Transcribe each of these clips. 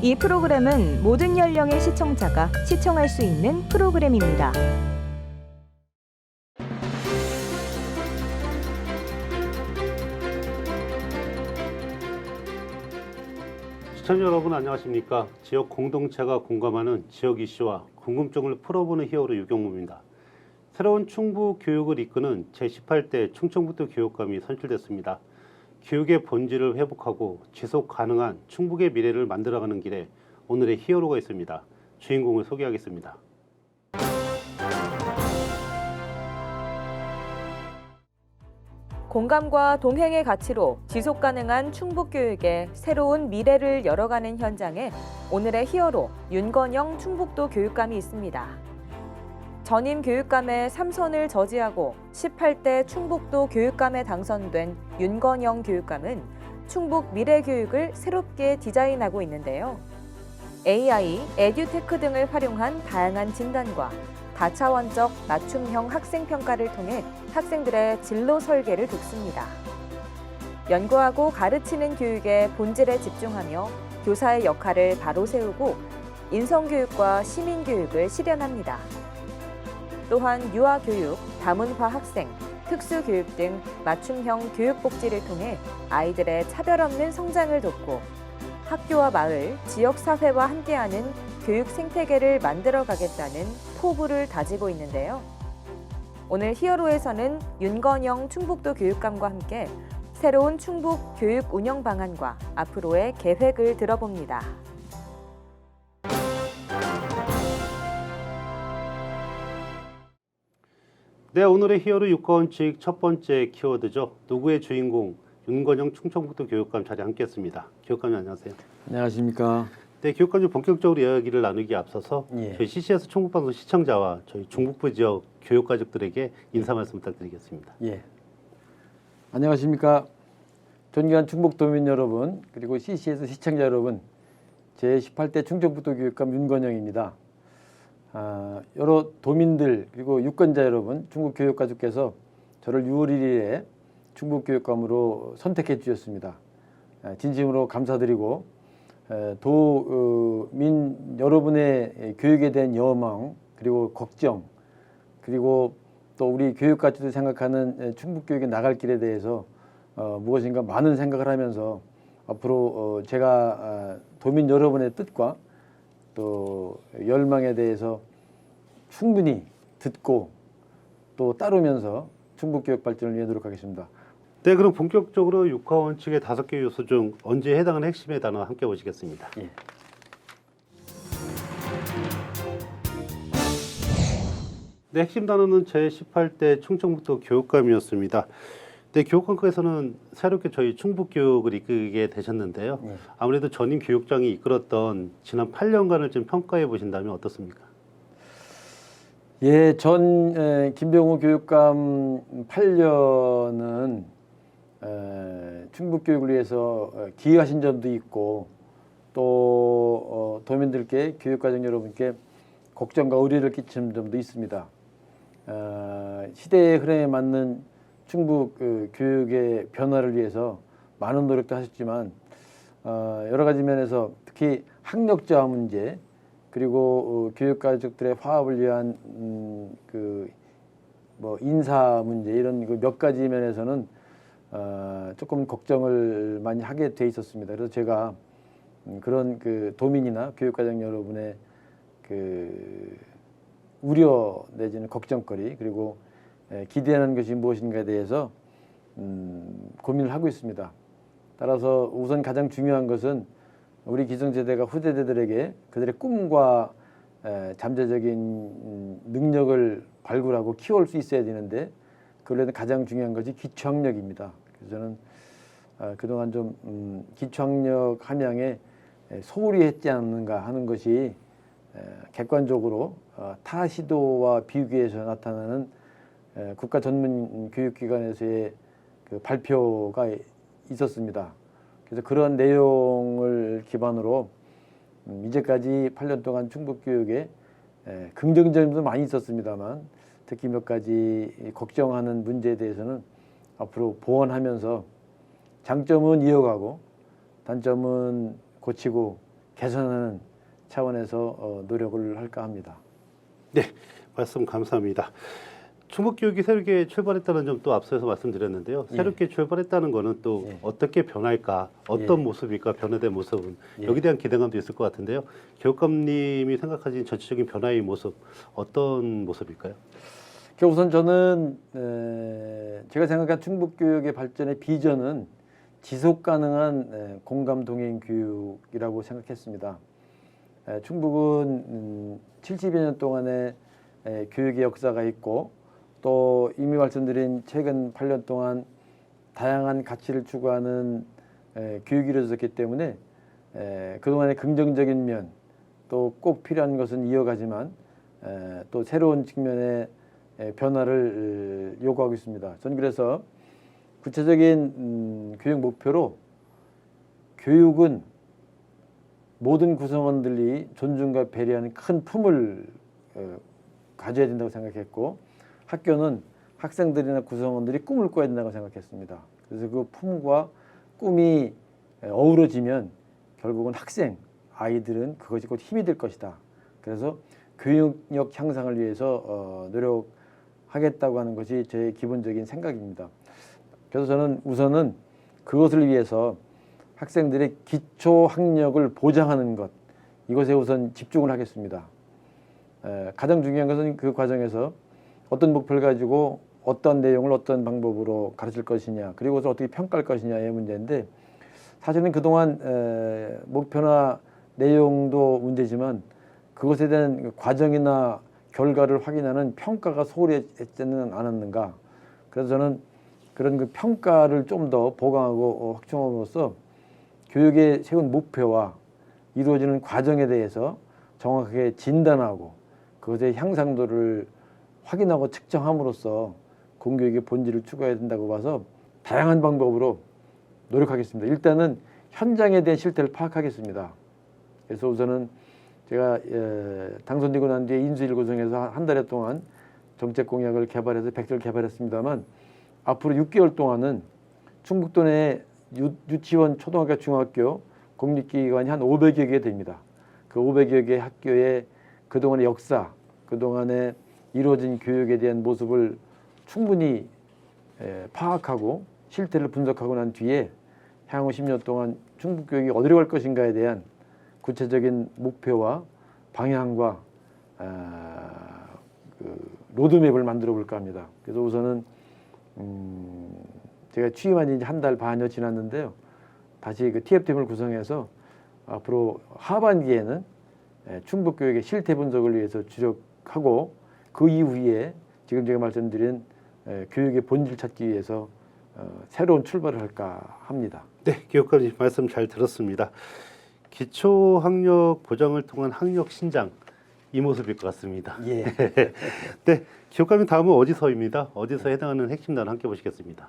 이 프로그램은 모든 연령의 시청자가 시청할 수 있는 프로그램입니다. 시청자 여러분 안녕하십니까? 지역 공동체가 공감하는 지역 이슈와 궁금증을 풀어보는 히어로 유경무입니다. 새로운 충북 교육을 이끄는 제18대 충청북도 교육감이 선출됐습니다. 교육의 본질을 회복하고 지속 가능한 충북의 미래를 만들어가는 길에 오늘의 히어로가 있습니다. 주인공을 소개하겠습니다. 공감과 동행의 가치로 지속 가능한 충북 교육의 새로운 미래를 열어가는 현장에 오늘의 히어로 윤건영 충북도 교육감이 있습니다. 전임 교육감의 3선을 저지하고 18대 충북도 교육감에 당선된 윤건영 교육감은 충북 미래 교육을 새롭게 디자인하고 있는데요. AI, 에듀테크 등을 활용한 다양한 진단과 다차원적 맞춤형 학생 평가를 통해 학생들의 진로 설계를 돕습니다. 연구하고 가르치는 교육의 본질에 집중하며 교사의 역할을 바로 세우고 인성교육과 시민교육을 실현합니다. 또한 유아교육, 다문화 학생, 특수교육 등 맞춤형 교육복지를 통해 아이들의 차별 없는 성장을 돕고 학교와 마을, 지역사회와 함께하는 교육 생태계를 만들어가겠다는 포부를 다지고 있는데요. 오늘 히어로에서는 윤건영 충북도 교육감과 함께 새로운 충북 교육 운영 방안과 앞으로의 계획을 들어봅니다. 네, 오늘의 히어로 육가원칙 첫 번째 키워드죠. 누구의 주인공 윤건영 충청북도 교육감 자리에 함께했습니다. 교육감님 안녕하세요. 안녕하십니까. 네, 교육감님 본격적으로 이야기를 나누기 앞서서 저희 CCS 충북방송 시청자와 저희 중북부 지역 교육가족들에게 인사 말씀 부탁드리겠습니다. 안녕하십니까. 존경한 충북도민 여러분, 그리고 CCS 시청자 여러분, 제18대 충청북도 교육감 윤건영입니다. 여러 도민들 그리고 유권자 여러분, 충북 교육가족께서 저를 6월 1일에 충북 교육감으로 선택해 주셨습니다. 진심으로 감사드리고 도민 여러분의 교육에 대한 여망 그리고 걱정 그리고 또 우리 교육가족들이 생각하는 충북 교육의 나갈 길에 대해서 무엇인가 많은 생각을 하면서 앞으로 제가 도민 여러분의 뜻과 또 열망에 대해서 충분히 듣고 또 따르면서 충북 교육 발전을 위해 노력하겠습니다. 네, 그럼 본격적으로 육하원칙의 5개 요소 중 언제에 해당하는 핵심의 단어 함께 보시겠습니다. 네, 핵심 단어는 제18대 충청북도 교육감이었습니다. 네, 교육감께서는 새롭게 저희 충북교육을 이끌게 되셨는데요. 아무래도 전임 교육장이 이끌었던 지난 8년간을 좀 평가해 보신다면 어떻습니까? 전 김병호 교육감 8년은 충북교육을 위해서 기여하신 점도 있고 또 도민들께 교육과정 여러분께 걱정과 우려를 끼치는 점도 있습니다. 시대의 흐름에 맞는 충북 교육의 변화를 위해서 많은 노력도 하셨지만 여러 가지 면에서 특히 학력자 문제 그리고 교육가족들의 화합을 위한 인사 문제 이런 몇 가지 면에서는 조금 걱정을 많이 하게 돼 있었습니다. 그래서 제가 그런 도민이나 교육가정 여러분의 우려 내지는 걱정거리 그리고 기대하는 것이 무엇인가에 대해서 고민을 하고 있습니다. 따라서 우선 가장 중요한 것은 우리 기성세대가 후세대들에게 그들의 꿈과 잠재적인 능력을 발굴하고 키워올 수 있어야 되는데 그걸 위해 가장 중요한 것이 기초학력입니다. 그래서 저는 그동안 좀 기초학력 함양에 소홀히 했지 않는가 하는 것이 객관적으로 타 시도와 비교해서 나타나는 국가 전문 교육기관에서의 발표가 있었습니다. 그래서 그런 내용을 기반으로 이제까지 8년 동안 충북교육에 긍정점도 많이 있었습니다만 특히 몇 가지 걱정하는 문제에 대해서는 앞으로 보완하면서 장점은 이어가고 단점은 고치고 개선하는 차원에서 노력을 할까 합니다. 네, 말씀 감사합니다. 충북교육이 새롭게 출발했다는 점 또 앞서서 말씀드렸는데요. 새롭게 출발했다는 거는 또 예. 어떻게 변할까, 어떤 예. 모습일까, 변화된 모습은 예. 여기에 대한 기대감도 있을 것 같은데요. 교육감님이 생각하시는 전체적인 변화의 모습, 어떤 모습일까요? 우선 저는 제가 생각한 충북교육의 발전의 비전은 지속 가능한 공감 동행 교육이라고 생각했습니다. 충북은 70여 년 동안의 교육의 역사가 있고 또 이미 말씀드린 최근 8년 동안 다양한 가치를 추구하는 교육이 이루어졌기 때문에 그동안의 긍정적인 면 또 꼭 필요한 것은 이어가지만 또 새로운 측면의 변화를 요구하고 있습니다. 저는 그래서 구체적인 교육 목표로 교육은 모든 구성원들이 존중과 배려하는 큰 품을 가져야 된다고 생각했고 학교는 학생들이나 구성원들이 꿈을 꿔야 된다고 생각했습니다. 그래서 그 품과 꿈이 어우러지면 결국은 아이들은 그것이 곧 힘이 될 것이다. 그래서 교육력 향상을 위해서 노력하겠다고 하는 것이 제 기본적인 생각입니다. 그래서 저는 우선은 그것을 위해서 학생들의 기초 학력을 보장하는 것, 이것에 우선 집중을 하겠습니다. 가장 중요한 것은 그 과정에서 어떤 목표를 가지고 어떤 내용을 어떤 방법으로 가르칠 것이냐, 그리고 어떻게 평가할 것이냐의 문제인데 사실은 그동안 목표나 내용도 문제지만 그것에 대한 과정이나 결과를 확인하는 평가가 소홀했지는 않았는가. 그래서 저는 그런 그 평가를 좀 더 보강하고 확충함으로써 교육에 세운 목표와 이루어지는 과정에 대해서 정확하게 진단하고 그것의 향상도를 확인하고 측정함으로써 공교육의 본질을 추구해야 된다고 봐서 다양한 방법으로 노력하겠습니다. 일단은 현장에 대한 실태를 파악하겠습니다. 그래서 우선은 제가 당선되고 난 뒤에 인수위를 구성해서 한 달 동안 정책 공약을 개발해서 백지를 개발했습니다만 앞으로 6개월 동안은 충북도 내 유치원, 초등학교, 중학교 공립기관이 한 500여 개 됩니다. 그 500여 개 학교의 그동안의 역사, 그동안에 이루어진 교육에 대한 모습을 충분히 파악하고 실태를 분석하고 난 뒤에 향후 10년 동안 충북교육이 어디로 갈 것인가에 대한 구체적인 목표와 방향과 로드맵을 만들어 볼까 합니다. 그래서 우선은 제가 취임한 지 한 달 반여 지났는데요. 다시 그 TF팀을 구성해서 앞으로 하반기에는 충북교육의 실태 분석을 위해서 주력하고 그 이후에 지금 제가 말씀드린 교육의 본질 찾기 위해서 새로운 출발을 할까 합니다. 네, 교육감님 말씀 잘 들었습니다. 기초 학력 보장을 통한 학력 신장 이 모습일 것 같습니다. 예. 네, 교육감님 다음은 어디서입니다. 어디서 해당하는 핵심 단어 함께 보시겠습니다.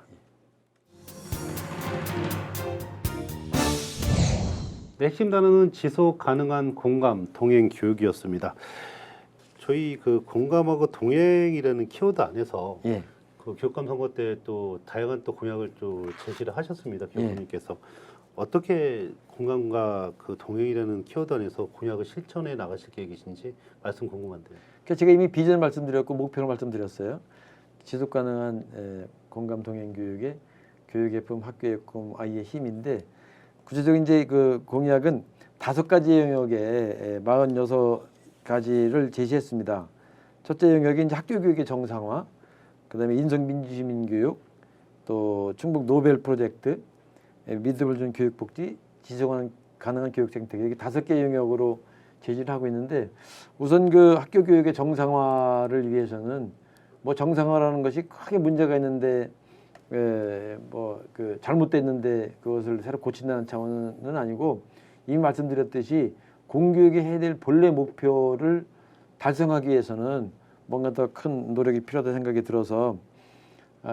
네, 핵심 단어는 지속 가능한 공감, 동행 교육이었습니다. 저희 그 공감하고 동행이라는 키워드 안에서 예. 그 교육감 선거 때 또 다양한 또 공약을 또 제시를 하셨습니다. 교육감님께서 어떻게 공감과 그 동행이라는 키워드 안에서 공약을 실천해 나가실 계획이신지 말씀 궁금한데요. 제가 이미 비전 말씀드렸고 목표를 말씀드렸어요. 지속 가능한 공감 동행 교육의 품, 학교의 꿈, 아이의 힘인데 구체적인 이제 그 공약은 5가지 영역에 46가지를 제시했습니다. 첫째 영역이 이제 학교 교육의 정상화, 그다음에 인성 민주시민 교육, 또 충북 노벨 프로젝트, 믿음을 주는 교육 복지, 지속 가능한 교육 생태 이렇게 5개 영역으로 제시를 하고 있는데 우선 그 학교 교육의 정상화를 위해서는 뭐 정상화라는 것이 크게 문제가 있는데 뭐 그 잘못됐는데 그것을 새로 고친다는 차원은 아니고 이미 말씀드렸듯이 공교육이 해야 될 본래 목표를 달성하기 위해서는 뭔가 더 큰 노력이 필요하다 생각이 들어서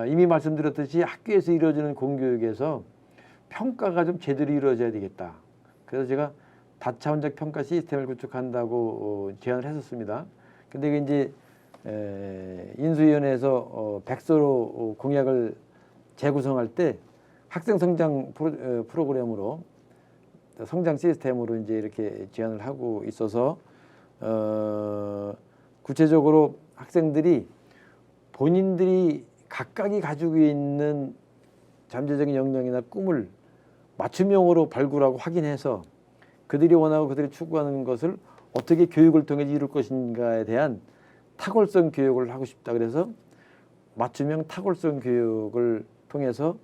이미 말씀드렸듯이 학교에서 이루어지는 공교육에서 평가가 좀 제대로 이루어져야 되겠다. 그래서 제가 다차원적 평가 시스템을 구축한다고 제안을 했었습니다. 근데 이게 이제 인수위원회에서 백서로 공약을 재구성할 때 학생 성장 프로그램으로 성장 시스템으로 이제 이렇게 제안을 하고 있어서 구체적으로 학생들이 본인들이 각각이 가지고 있는 잠재적인 역량이나 꿈을 맞춤형으로 발굴하고 확인해서 그들이 원하고 그들이 추구하는 것을 어떻게 교육을 통해 이룰 것인가에 대한 탁월성 교육을 하고 싶다. 그래서 맞춤형 탁월성 교육을 통해서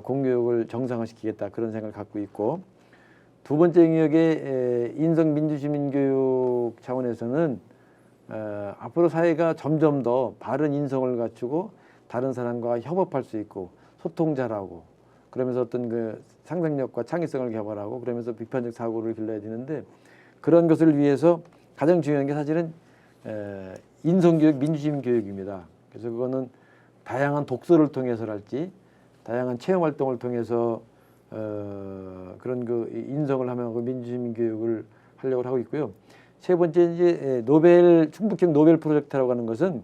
공교육을 정상화시키겠다. 그런 생각을 갖고 있고, 두 번째 영역의 인성민주시민교육 차원에서는 앞으로 사회가 점점 더 바른 인성을 갖추고 다른 사람과 협업할 수 있고 소통 잘하고 그러면서 어떤 그 상상력과 창의성을 개발하고 그러면서 비판적 사고를 길러야 되는데, 그런 것을 위해서 가장 중요한 게 사실은 인성교육, 민주시민교육입니다. 그래서 그거는 다양한 독서를 통해서랄지 다양한 체험활동을 통해서 그런 그 인성을 하면서 민주시민교육을 하려고 하고 있고요. 세 번째 이제 충북형 노벨 프로젝트라고 하는 것은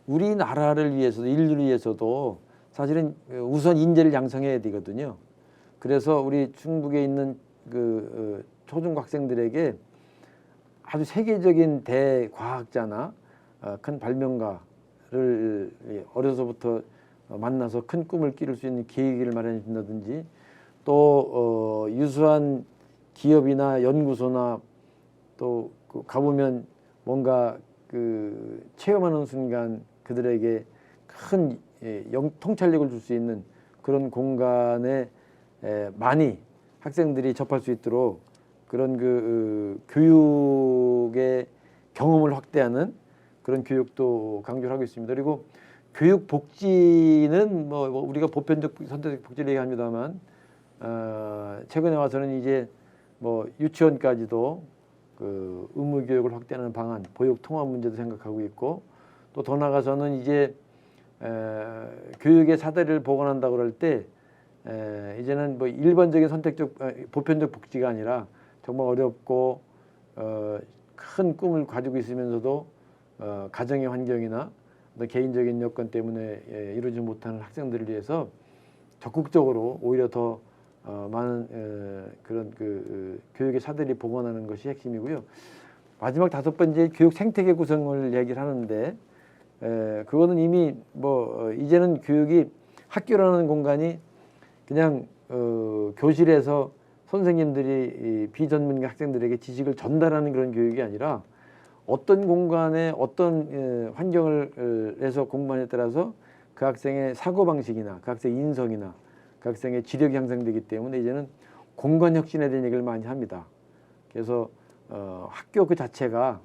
우리나라를 위해서도 인류를 위해서도 사실은 우선 인재를 양성해야 되거든요. 그래서 우리 충북에 있는 그 초중고 학생들에게 아주 세계적인 대과학자나 큰 발명가를 어려서부터 만나서 큰 꿈을 끼울 수 있는 계기를 마련해 준다든지, 또 유수한 기업이나 연구소나 또 가보면 뭔가 그 체험하는 순간 그들에게 큰 통찰력을 줄 수 있는 그런 공간에 많이 학생들이 접할 수 있도록 그런 그 교육의 경험을 확대하는 그런 교육도 강조를 하고 있습니다. 그리고 교육 복지는 뭐 우리가 보편적 선택적 복지를 얘기합니다만 최근에 와서는 이제 뭐 유치원까지도 그 의무 교육을 확대하는 방안, 보육 통합 문제도 생각하고 있고, 또 더 나아가서는 이제 교육의 사다리를 복원한다고 그럴 때 이제는 뭐 일반적인 선택적 보편적 복지가 아니라 정말 어렵고 큰 꿈을 가지고 있으면서도 가정의 환경이나 개인적인 여건 때문에 이루지 못하는 학생들을 위해서 적극적으로 오히려 더 많은 그런 그 교육의 사다리 복원하는 것이 핵심이고요. 마지막 다섯 번째 교육 생태계 구성을 얘기를 하는데, 그거는 이미 뭐 이제는 교육이 학교라는 공간이 그냥 교실에서 선생님들이 비전문 학생들에게 지식을 전달하는 그런 교육이 아니라 어떤 공간에 어떤 환경을 해서 공부하느냐에 따라서 그 학생의 사고방식이나 그 학생의 인성이나 그 학생의 지력이 향상되기 때문에 이제는 공간 혁신에 대한 얘기를 많이 합니다. 그래서 학교 그 자체가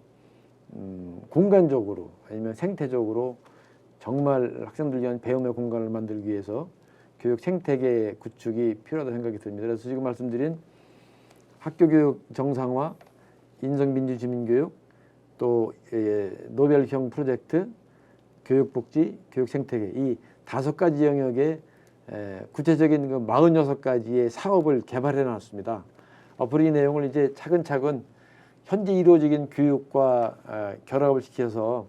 공간적으로 아니면 생태적으로 정말 학생들 위한 배움의 공간을 만들기 위해서 교육 생태계 구축이 필요하다고 생각이 듭니다. 그래서 지금 말씀드린 학교 교육 정상화, 인성민주시민교육, 또 노벨형 프로젝트, 교육복지, 교육생태계, 이 5가지 영역에 구체적인 그 46가지의 사업을 개발해 놨습니다. 앞으로 이 내용을 이제 차근차근 현재 이루어지는 교육과 결합을 시켜서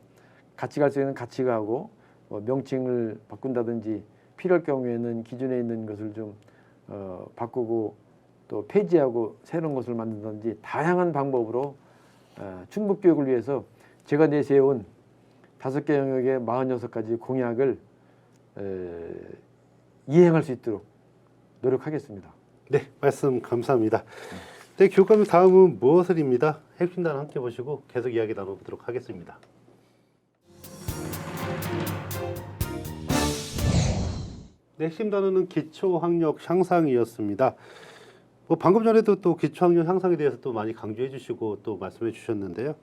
같이 갈 수 있는 같이 가고, 명칭을 바꾼다든지 필요할 경우에는 기존에 있는 것을 좀 바꾸고 또 폐지하고 새로운 것을 만든다든지 다양한 방법으로 충북교육을 위해서 제가 내세운 5개 영역의 46가지 공약을 이행할 수 있도록 노력하겠습니다. 네, 말씀 감사합니다. 네, 교육감님 다음은 무엇을입니다. 핵심단 함께 보시고 계속 이야기 나눠보도록 하겠습니다. 네, 핵심 단어는 기초학력 향상이었습니다. 뭐 방금 전에도 또 기초학력 향상에 대해서 또 많이 강조해 주시고 또 말씀해 주셨는데요.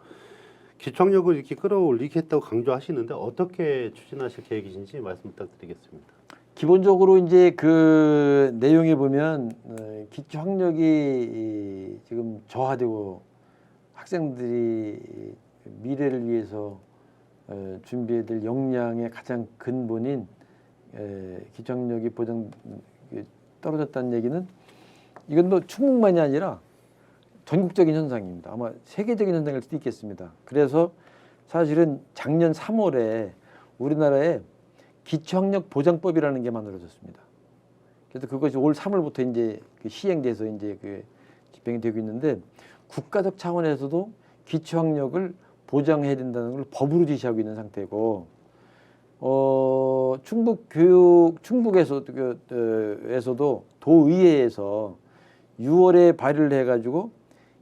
기초학력을 이렇게 끌어올리겠다고 강조하시는데 어떻게 추진하실 계획이신지 말씀 부탁드리겠습니다. 기본적으로 이제 그 내용에 보면 기초학력이 지금 저하되고 학생들이 미래를 위해서 준비해야 될 역량의 가장 근본인 기초학력이 떨어졌다는 얘기는 이건 뭐 충북만이 아니라 전국적인 현상입니다. 아마 세계적인 현상일 수도 있겠습니다. 그래서 사실은 작년 3월에 우리나라에 기초학력 보장법이라는 게 만들어졌습니다. 그래서 그것이 올 3월부터 이제 그 시행돼서 이제 그 집행이 되고 있는데 국가적 차원에서도 기초학력을 보장해야 된다는 걸 법으로 지시하고 있는 상태고 충북에서도 도의회에서 6월에 발의를 해가지고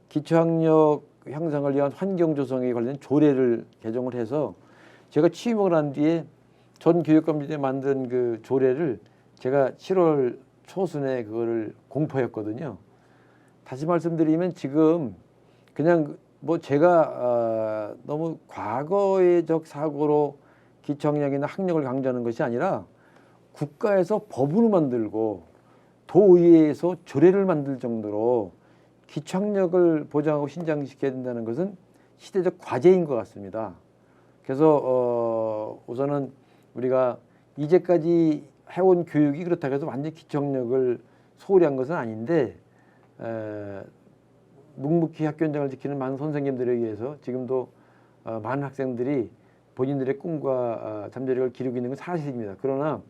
기초학력 향상을 위한 환경 조성에 관련 조례를 개정을 해서 제가 취임을 한 뒤에 전 교육감들이 만든 그 조례를 제가 7월 초순에 그거를 공포했거든요. 다시 말씀드리면 지금 그냥 뭐 제가 너무 과거의적 사고로 기초학력이나 학력을 강조하는 것이 아니라 국가에서 법으로 만들고 도의회에서 조례를 만들 정도로 기초학력을 보장하고 신장시켜야 된다는 것은 시대적 과제인 것 같습니다. 그래서 우선은 우리가 이제까지 해온 교육이 그렇다고 해서 완전히 기초학력을 소홀히 한 것은 아닌데 묵묵히 학교 현장을 지키는 많은 선생님들에 의해서 지금도 많은 학생들이 본인들의 꿈과 잠재력을 기르고 있는 건 사실입니다. 그러나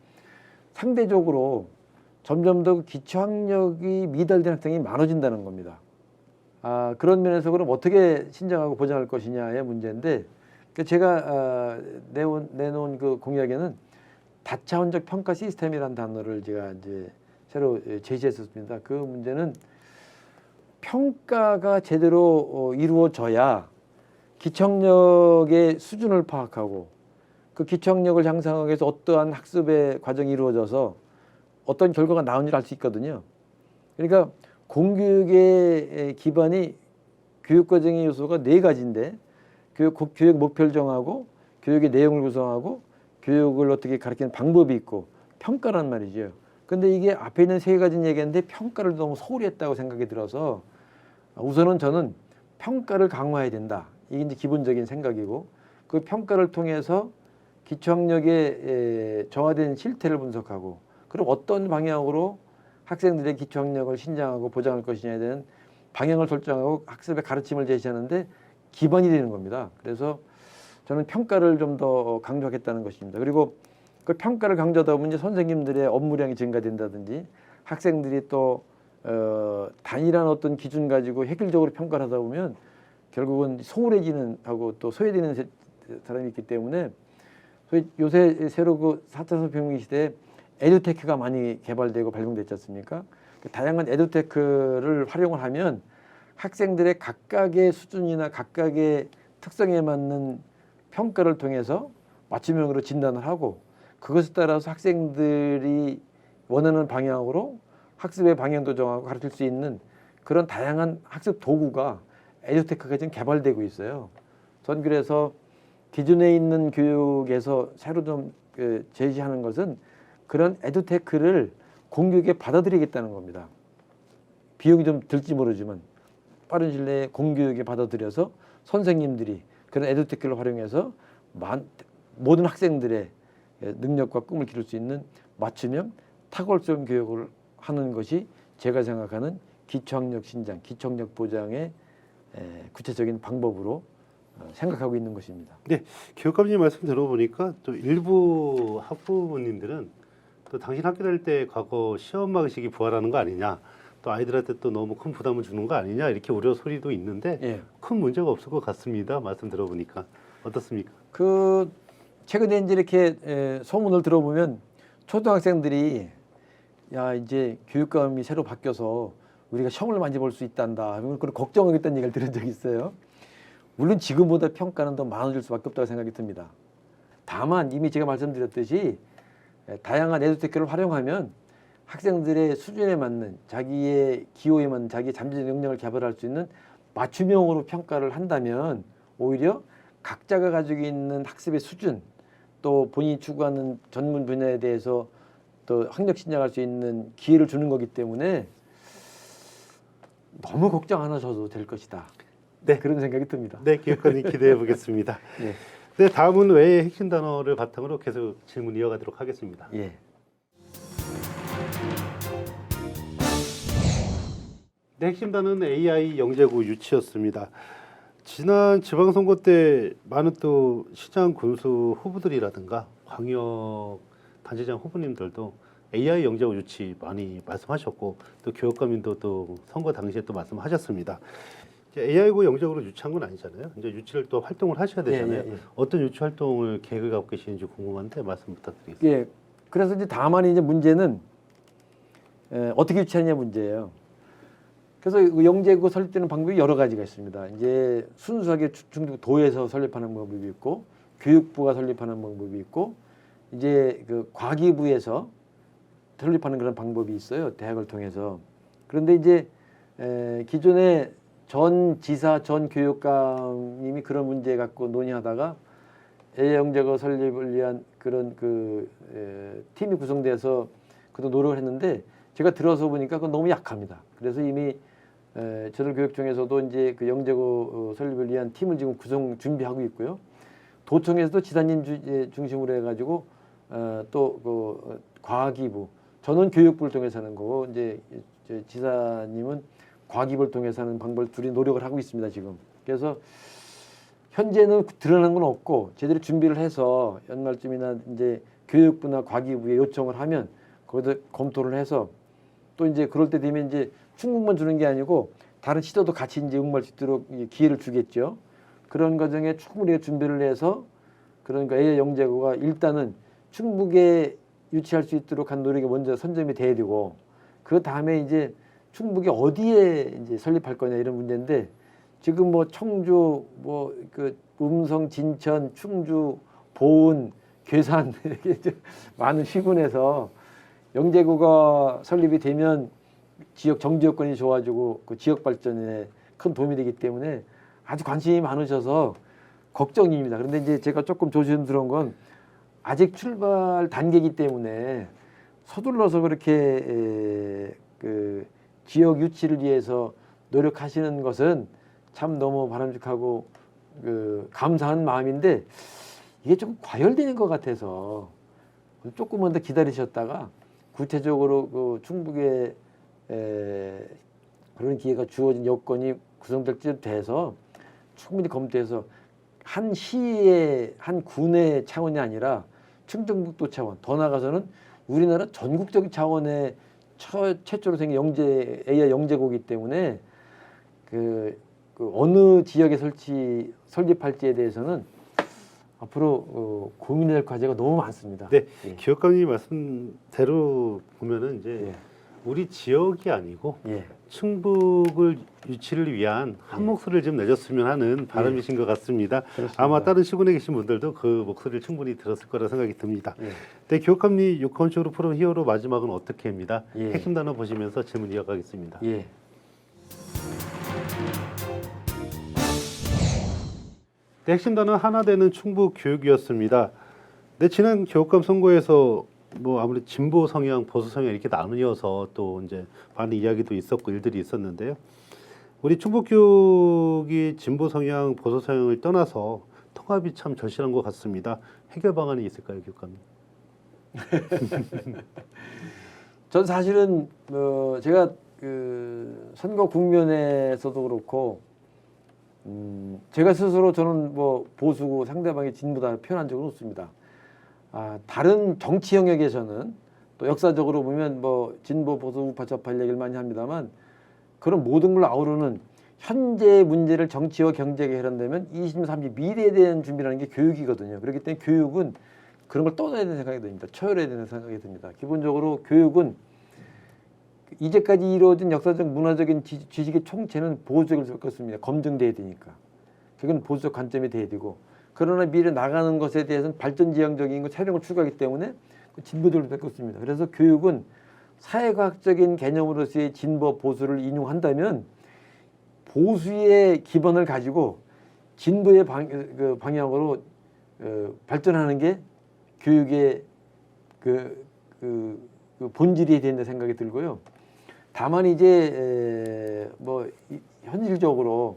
상대적으로 점점 더 기초학력이 미달된 학생이 많아진다는 겁니다. 그런 면에서 그럼 어떻게 신장하고 보장할 것이냐의 문제인데 제가 내놓은 그 공약에는 다차원적 평가 시스템이라는 단어를 제가 이제 새로 제시했었습니다. 그 문제는 평가가 제대로 이루어져야 기초학력의 수준을 파악하고 그 기초학력을 향상하기 위해서 어떠한 학습의 과정이 이루어져서 어떤 결과가 나오는지를 알 수 있거든요. 그러니까 공교육의 기반이 교육과정의 요소가 4가지인데 교육 목표를 정하고 교육의 내용을 구성하고 교육을 어떻게 가르치는 방법이 있고 평가란 말이죠. 근데 이게 앞에 있는 3가지는 얘기했는데 평가를 너무 소홀히 했다고 생각이 들어서 우선은 저는 평가를 강화해야 된다. 이게 이제 기본적인 생각이고 그 평가를 통해서 기초학력의 정화된 실태를 분석하고 그럼 어떤 방향으로 학생들의 기초학력을 신장하고 보장할 것이냐에 대한 방향을 설정하고 학습의 가르침을 제시하는데 기반이 되는 겁니다. 그래서 저는 평가를 좀 더 강조하겠다는 것입니다. 그리고 그 평가를 강조하다 보면 이제 선생님들의 업무량이 증가된다든지 학생들이 또 단일한 어떤 기준 가지고 획일적으로 평가를 하다 보면 결국은 소홀해지는 하고 또 소외되는 사람이 있기 때문에 소위 요새 새로 그 4차 산업혁명 시대에 에듀테크가 많이 개발되고 발명됐지 않습니까? 다양한 에듀테크를 활용을 하면 학생들의 각각의 수준이나 각각의 특성에 맞는 평가를 통해서 맞춤형으로 진단을 하고 그것에 따라서 학생들이 원하는 방향으로 학습의 방향도 정하고 가르칠 수 있는 그런 다양한 학습 도구가 에듀테크가 지금 개발되고 있어요. 전 그래서 기존에 있는 교육에서 새로 좀 제시하는 것은 그런 에듀테크를 공교육에 받아들이겠다는 겁니다. 비용이 좀 들지 모르지만 빠른 시일 내에 공교육에 받아들여서 선생님들이 그런 에듀테크를 활용해서 모든 학생들의 능력과 꿈을 기를 수 있는 맞춤형 탁월성 교육을 하는 것이 제가 생각하는 기초학력 신장, 기초학력 보장의 구체적인 방법으로 생각하고 있는 것입니다. 네, 교육감님 말씀 들어보니까 또 일부 학부모님들은 또 당신 학교 다닐 때 과거 시험 방식이 부활하는 거 아니냐, 또 아이들한테 또 너무 큰 부담을 주는 거 아니냐 이렇게 우려 소리도 있는데 예. 큰 문제가 없을 것 같습니다. 말씀 들어보니까 어떻습니까? 그 최근에 이제 이렇게 소문을 들어보면 초등학생들이 야 이제 교육감이 새로 바뀌어서 우리가 시험을 많이 볼 수 있단다. 그런 걱정하겠다는 얘기를 들은 적이 있어요. 물론 지금보다 평가는 더 많아질 수밖에 없다고 생각이 듭니다. 다만 이미 제가 말씀드렸듯이 다양한 에듀테크를 활용하면 학생들의 수준에 맞는 자기의 기호에 맞는 자기의 잠재 능력을 개발할 수 있는 맞춤형으로 평가를 한다면 오히려 각자가 가지고 있는 학습의 수준 또 본인이 추구하는 전문 분야에 대해서 또 학력 신장할 수 있는 기회를 주는 거기 때문에 너무 걱정 안 하셔도 될 것이다. 네, 그런 생각이 듭니다. 네, 교육감님 기대해 보겠습니다. 예. 네, 다음은 외의 핵심 단어를 바탕으로 계속 질문 이어가도록 하겠습니다. 예. 네, 핵심 단어는 AI 영재고 유치였습니다. 지난 지방선거 때 많은 또 시장 군수 후보들이라든가 광역 단체장 후보님들도 AI 영재고 유치 많이 말씀하셨고 또 교육감님도 또 선거 당시에 또 말씀하셨습니다. AI고 영재고로 유치한 건 아니잖아요. 이제 유치를 또 활동을 하셔야 되잖아요. 어떤 유치 활동을 계획을 갖고 계시는지 궁금한데 말씀 부탁드리겠습니다. 예. 그래서 이제 다만 이제 문제는 어떻게 유치하냐 문제예요. 그래서 그 영재고 설립되는 방법이 여러 가지가 있습니다. 이제 순수하게 중도에서 설립하는 방법이 있고, 교육부가 설립하는 방법이 있고, 이제 그 과기부에서 설립하는 그런 방법이 있어요. 대학을 통해서. 그런데 이제 기존에 전 지사, 전 교육감님이 그런 문제 갖고 논의하다가 AI 영재고 설립을 위한 그런 팀이 구성돼서 그도 노력을 했는데 제가 들어서 보니까 그건 너무 약합니다. 그래서 이미 저들 교육청에서도 이제 그 영재고 설립을 위한 팀을 지금 구성 준비하고 있고요. 도청에서도 지사님 중심으로 해가지고 또 그 과기부, 저는 교육부를 통해서 하는 거고 이제 지사님은 과기부를 통해서 하는 방법을 둘이 노력을 하고 있습니다 지금. 그래서 현재는 드러난 건 없고 제대로 준비를 해서 연말쯤이나 이제 교육부나 과기부에 요청을 하면 거기서 검토를 해서 또 이제 그럴 때 되면 이제 충북만 주는 게 아니고 다른 시도도 같이 이제 응모할 수 있도록 기회를 주겠죠. 그런 과정에 충분히 준비를 해서 그러니까 AI 영재고가 일단은 충북에 유치할 수 있도록 한 노력이 먼저 선점이 돼야 되고 그 다음에 이제 충북이 어디에 이제 설립할 거냐 이런 문제인데 지금 뭐 청주, 뭐 그 음성, 진천, 충주, 보은, 괴산 이렇게 많은 시군에서 영재고가 설립이 되면 지역 정지 여건이 좋아지고 그 지역 발전에 큰 도움이 되기 때문에 아주 관심이 많으셔서 걱정입니다. 그런데 이제 제가 조금 조심스러운 건 아직 출발 단계이기 때문에 서둘러서 그렇게 그 지역 유치를 위해서 노력하시는 것은 참 너무 바람직하고 그 감사한 마음인데 이게 조금 과열되는 것 같아서 조금만 더 기다리셨다가 구체적으로 그 충북에 그런 기회가 주어진 여건이 구성될 때 돼서 충분히 검토해서 한 시의 한 군의 차원이 아니라 충청북도 차원, 더 나아가서는 우리나라 전국적인 차원의 최초로 생긴 AI 영재고이기 때문에 그 어느 지역에 설립할지에 대해서는 앞으로 고민할 과제가 너무 많습니다. 네, 예. 교육감님 말씀대로 보면은 이제 예. 우리 지역이 아니고 예. 충북을 유치를 위한 한 목소리를 좀 내줬으면 하는 바람이신 것 같습니다. 그렇습니다. 아마 다른 시군에 계신 분들도 그 목소리를 충분히 들었을 거라 생각이 듭니다. 예. 네, 교육감님 유콘식으로 푸른 히어로 마지막은 어떻게 합니다. 예. 핵심 단어 보시면서 질문 이어가겠습니다. 예. 네, 핵심 단어 하나 되는 충북 교육이었습니다. 네, 지난 교육감 선거에서 뭐 아무래도 진보 성향, 보수 성향 이렇게 나누어서 또 이제 많은 이야기도 있었고 일들이 있었는데요. 우리 충북 교육이 진보 성향, 보수 성향을 떠나서 통합이 참 절실한 것 같습니다. 해결 방안이 있을까요, 교육감님? 전 사실은 제가 그 선거 국면에서도 그렇고 제가 스스로 저는 뭐 보수고 상대방이 진보다 표현한 적은 없습니다. 다른 정치 영역에서는 또 역사적으로 보면 뭐 진보 보수 우파 좌파 얘기를 많이 합니다만 그런 모든 걸 아우르는 현재 문제를 정치와 경제에 해결한다면 20, 30 미래에 대한 준비라는 게 교육이거든요. 그렇기 때문에 교육은 그런 걸 떠나야 되는 생각이 듭니다. 초월해야 되는 생각이 듭니다. 기본적으로 교육은 이제까지 이루어진 역사적 문화적인 지식의 총체는 보수적일 수 없습니다. 검증돼야 되니까. 그건 보수적 관점이 돼야 되고 그러나 미래 나가는 것에 대해서는 발전지향적인 것 새로운 걸 추구하기 때문에 진보적으로 바꿨습니다. 그래서 교육은 사회과학적인 개념으로서의 진보 보수를 인용한다면 보수의 기반을 가지고 진보의 방향으로 발전하는 게 교육의 본질이 된다 생각이 들고요. 다만 이제 뭐 현실적으로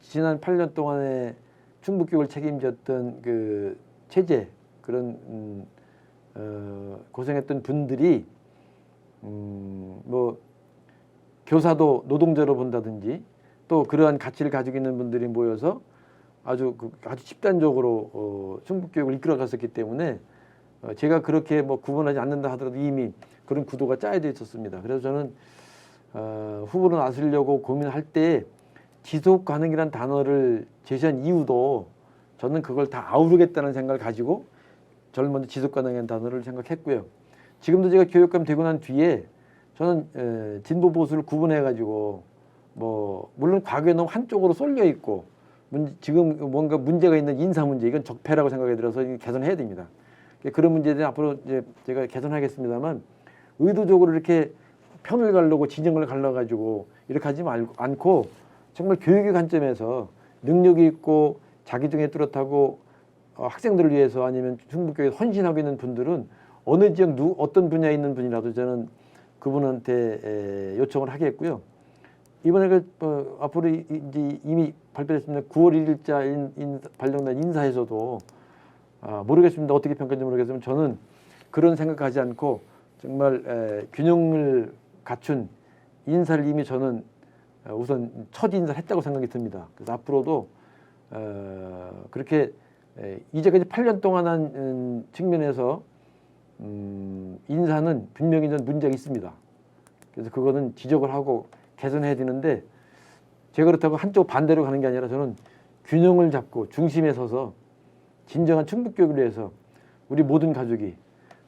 지난 8년 동안에 충북교육을 책임졌던 그 체제 그런 고생했던 분들이 뭐 교사도 노동자로 본다든지 또 그러한 가치를 가지고 있는 분들이 모여서 아주 집단적으로 충북교육을 이끌어갔었기 때문에 제가 그렇게 뭐 구분하지 않는다 하더라도 이미 그런 구도가 짜여져 있었습니다. 그래서 저는 후보로 나서려고 고민할 때 지속 가능이라는 단어를 제시한 이유도 저는 그걸 다 아우르겠다는 생각을 가지고 저를 먼저 지속 가능한 단어를 생각했고요. 지금도 제가 교육감 되고 난 뒤에 저는 진보 보수를 구분해 가지고 뭐 물론 과거에 너무 한쪽으로 쏠려 있고 지금 뭔가 문제가 있는 인사 문제 이건 적폐라고 생각이 들어서 개선해야 됩니다. 그런 문제들은 앞으로 이제 제가 개선하겠습니다만 의도적으로 이렇게 편을 가르고 진영을 갈라가지고 이렇게 하지 않고 정말 교육의 관점에서 능력이 있고 자기중에 뚜렷하고 학생들을 위해서 아니면 충북교육에 헌신하고 있는 분들은 어느 지역 어떤 분야에 있는 분이라도 저는 그분한테 요청을 하겠고요. 이번에 앞으로 이제 이미 발표됐습니다. 9월 1일자 발령된 인사에서도 모르겠습니다. 어떻게 평가인지 모르겠지만 저는 그런 생각하지 않고 정말 균형을 갖춘 인사를 이미 저는 우선 첫 인사를 했다고 생각이 듭니다. 그래서 앞으로도 그렇게 이제까지 8년 동안 한 측면에서 인사는 분명히 좀 문제가 있습니다. 그래서 그거는 지적을 하고 개선해야 되는데 제가 그렇다고 한쪽 반대로 가는 게 아니라 저는 균형을 잡고 중심에 서서 진정한 충북교육을 위해서 우리 모든 가족이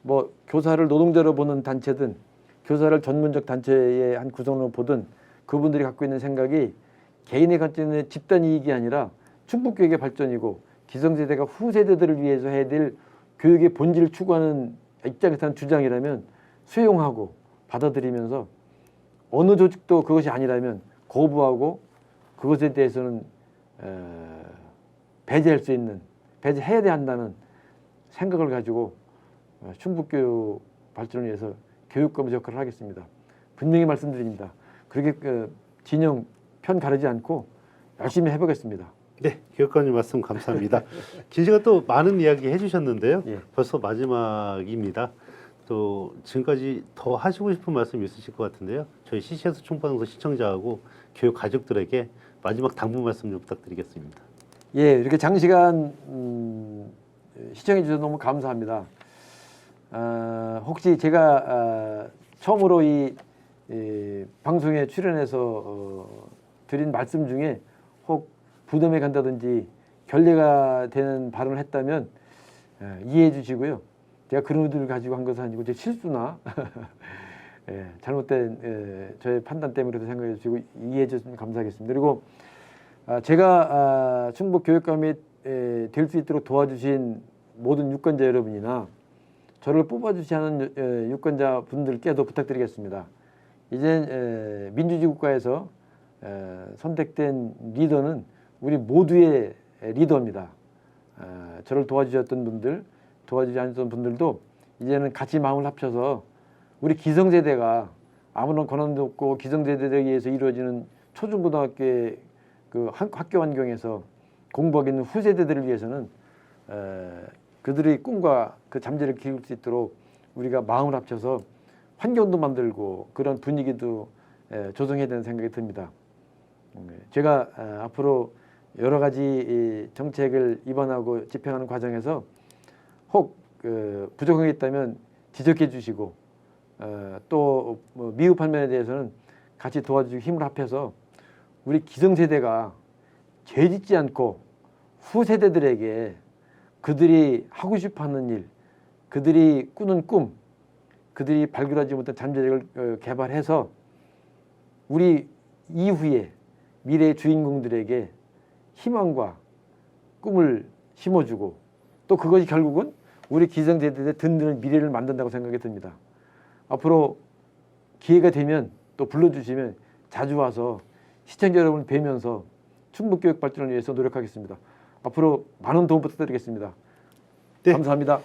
뭐 교사를 노동자로 보는 단체든 교사를 전문적 단체의 한 구성으로 보든 그분들이 갖고 있는 생각이 개인의 관점의 집단 이익이 아니라 충북교육의 발전이고 기성세대가 후세대들을 위해서 해야 될 교육의 본질을 추구하는 입장에서 한 주장이라면 수용하고 받아들이면서 어느 조직도 그것이 아니라면 거부하고 그것에 대해서는 배제할 수 있는 배제해야 한다는 생각을 가지고 충북교육 발전을 위해서 교육감 역할을 하겠습니다. 분명히 말씀드립니다. 그렇게 진영 편 가르지 않고 열심히 해보겠습니다. 네, 교육감님 말씀 감사합니다. 긴 시간 또 많은 이야기 해주셨는데요. 예. 벌써 마지막입니다. 또 지금까지 더 하시고 싶은 말씀 있으실 것 같은데요. 저희 CCS 총방송 시청자하고 교육 가족들에게 마지막 당부 말씀 좀 부탁드리겠습니다. 예, 이렇게 장시간 시청해 주셔서 너무 감사합니다. 혹시 제가 처음으로 이 방송에 출연해서 드린 말씀 중에 혹 부담에 간다든지 결례가 되는 발언을 했다면 이해해 주시고요. 제가 그런 의도를 가지고 한 것은 아니고 제 실수나 잘못된 저의 판단 때문에 그렇게 생각해 주시고 이해해 주시면 감사하겠습니다. 그리고 제가 충북 교육감이 될 수 있도록 도와주신 모든 유권자 여러분이나 저를 뽑아주지 않은 유권자 분들께도 부탁드리겠습니다. 이제 민주주의 국가에서 선택된 리더는 우리 모두의 리더입니다. 저를 도와주셨던 분들, 도와주지 않았던 분들도 이제는 같이 마음을 합쳐서 우리 기성세대가 아무런 권한도 없고 기성세대에 의해서 이루어지는 초중고등학교의 그 학교 환경에서 공부하고 있는 후세대들을 위해서는 그들의 꿈과 그 잠재를 키울 수 있도록 우리가 마음을 합쳐서 환경도 만들고 그런 분위기도 조성해야 되는 생각이 듭니다. 제가 앞으로 여러 가지 정책을 입안하고 집행하는 과정에서 혹 부족한 게 있다면 지적해 주시고 또 미흡한 면에 대해서는 같이 도와주시고 힘을 합해서 우리 기성세대가 죄 짓지 않고 후세대들에게 그들이 하고 싶어하는 일, 그들이 꾸는 꿈, 그들이 발견하지 못한 잠재력을 개발해서 우리 이후에 미래의 주인공들에게 희망과 꿈을 심어주고 또 그것이 결국은 우리 기성세대의 든든한 미래를 만든다고 생각이 듭니다. 앞으로 기회가 되면 또 불러주시면 자주 와서 시청자 여러분을 뵈면서 충북교육 발전을 위해서 노력하겠습니다. 앞으로 많은 도움 부탁드리겠습니다. 네. 감사합니다.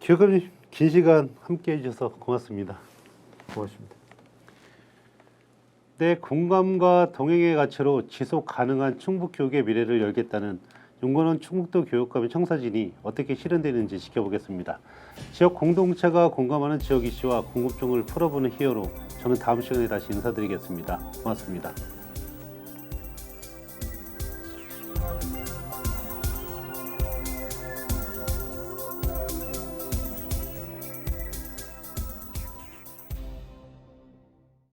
교육감님 긴 시간 함께해 주셔서 고맙습니다. 고맙습니다. 네, 공감과 동행의 가치로 지속 가능한 충북교육의 미래를 열겠다는 윤건원 충북도 교육감의 청사진이 어떻게 실현되는지 지켜보겠습니다. 지역 공동체가 공감하는 지역 이슈와 궁금증을 풀어보는 히어로, 저는 다음 시간에 다시 인사드리겠습니다. 고맙습니다.